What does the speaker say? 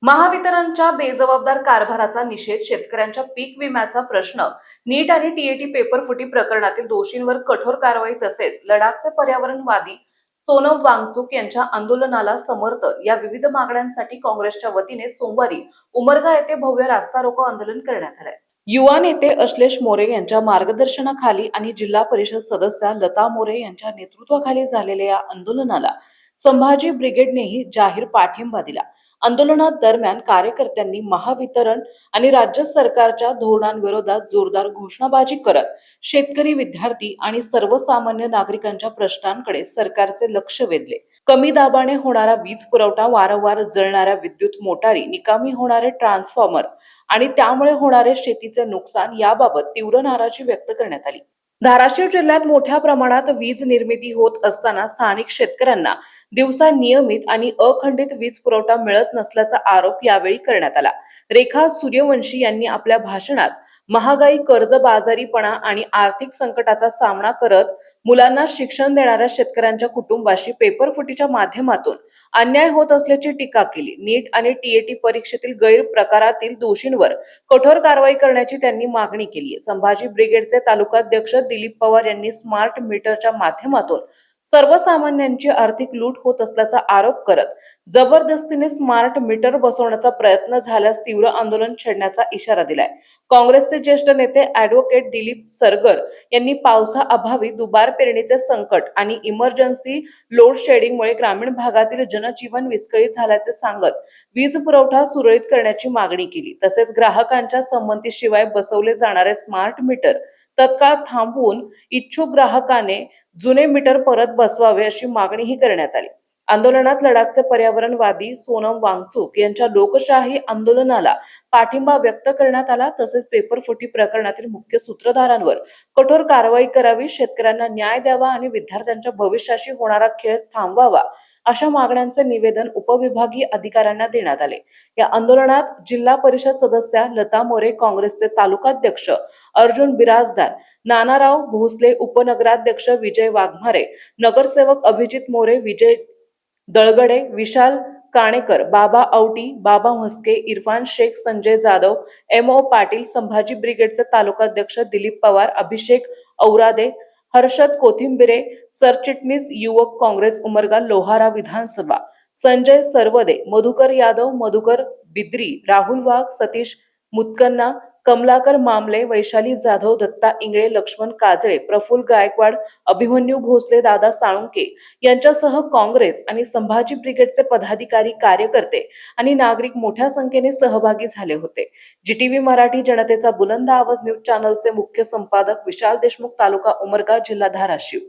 महावितरणच्या बेजबाबदार कारभाराचा निषेध शेतकऱ्यांच्या पीक विम्याचा प्रश्न नीट आणि टीएटी पेपरफुटी प्रकरणातील दोषींवर कठोर कारवाई तसेच लडाखचे पर्यावरणवादी सोनम वांगचुक यांच्या आंदोलनाला समर्थन या विविध मागण्यांसाठी काँग्रेसच्या वतीने सोमवारी उमरगा येथे भव्य रास्ता रोको आंदोलन करण्यात आले। युवा नेते अश्लेष मोरे यांच्या मार्गदर्शनाखाली आणि जिल्हा परिषद सदस्या लता मोरे यांच्या नेतृत्वाखाली झालेल्या या आंदोलनाला संभाजी ब्रिगेडनेही जाहीर पाठिंबा दिला। आंदोलनात दरम्यान कार्यकर्त्यांनी महावितरण आणि राज्य सरकारच्या धोरणांविरोधात जोरदार घोषणाबाजी करत शेतकरी, विद्यार्थी आणि सर्वसामान्य नागरिकांच्या प्रश्नांकडे सरकारचे लक्ष वेधले। कमी दाबाने होणारा वीज पुरवठा, वारंवार जळणाऱ्या विद्युत मोटारी, निकामी होणारे ट्रान्सफॉर्मर आणि त्यामुळे होणारे शेतीचे नुकसान याबाबत तीव्र नाराजी व्यक्त करण्यात आली। धाराशिव जिल्ह्यात मोठ्या प्रमाणात वीज निर्मिती होत असताना स्थानिक शेतकऱ्यांना दिवसा नियमित आणि अखंडित वीज पुरवठा मिळत नसल्याचा आरोप यावेळी करण्यात आला। रेखा सूर्यवंशी यांनी आपल्या भाषणात महागाई, कर्जबाजारीपणा आणि आर्थिक संकटाचा सामना करत मुलांना शिक्षण देणाऱ्या शेतकऱ्यांच्या कुटुंबाशी पेपरफुटीच्या माध्यमातून अन्याय होत असल्याची टीका केली। नीट आणि टीएटी परीक्षेतील गैरप्रकारातील दोषींवर कठोर कारवाई करण्याची त्यांनी मागणी केली। संभाजी ब्रिगेडचे तालुकाध्यक्ष दिलीप पवार यांनी स्मार्ट मीटरच्या माध्यमातून सर्वसामान्यांची आर्थिक लूट होत असल्याचा आरोप करत जबरदस्तीने स्मार्ट मीटर बसवण्याचा प्रयत्न झाल्यास तीव्र आंदोलन छेडण्याचा इशारा दिलाय। काँग्रेसचे ज्येष्ठ नेते ॲडव्होकेट दिलीप सरगर यांनी पावसाअभावी दुबार पेरणीचे संकट आणि इमर्जन्सी लोड शेडिंगमुळे ग्रामीण भागातील जनजीवन विस्कळीत झाल्याचे सांगत वीज पुरवठा सुरळीत करण्याची मागणी केली। तसेच ग्राहकांच्या संमतीशिवाय बसवले जाणारे स्मार्ट मीटर तत्काळ थांबवून इच्छुक ग्राहकाने जुने मीटर परत बसवावे अशी मागणीही करण्यात आली। आंदोलनात लडाखचे पर्यावरणवादी सोनम वांगचुक यांच्या लोकशाही आंदोलनाला पाठिंबा व्यक्त करण्यात आला। तसेच पेपरफुटी प्रकरणातील मुख्य सूत्रधारांवर कठोर कारवाई करावी, शेतकऱ्यांना न्याय द्यावा आणि विद्यार्थ्यांच्या भविष्याशी होणारा खेळ थांबवावा अशा मागण्यांचे निवेदन उपविभागीय अधिकाऱ्यांना देण्यात आले। या आंदोलनात जिल्हा परिषद सदस्या लता मोरे, काँग्रेसचे तालुकाध्यक्ष अर्जुन बिराजदार, नानाराव भोसले, उपनगराध्यक्ष विजय वाघमारे, नगरसेवक अभिजित मोरे, विजय दळगडे, विशाल काणेकर, बाबा औटी, बाबा म्हस्के, इरफान शेख, संजय जाधव, एमओ पाटील, संभाजी ब्रिगेडचे तालुकाध्यक्ष दिलीप पवार, अभिषेक औरादे, हर्षद कोथिंबिरे, सरचिटणीस युवक काँग्रेस उमरगा लोहारा विधानसभा, संजय सरवदे, मधुकर यादव, मधुकर बिद्री, राहुल वाघ, सतीश मुत्कन्ना, कमलाकर मामले, वैशाली जाधव, दत्ता इंगळे, लक्ष्मण काजळे, प्रफुल्ल गायकवाड, अभिमन्यू भोसले, दादा साळुंके यांच्यासह काँग्रेस आणि संभाजी ब्रिगेडचे पदाधिकारी, कार्यकर्ते आणि नागरिक मोठ्या संख्येने सहभागी झाले होते। जीटीव्ही मराठी जनतेचा बुलंद आवाज न्यूज चॅनलचे मुख्य संपादक विशाल देशमुख, तालुका उमरगा, जिल्हा धाराशिव।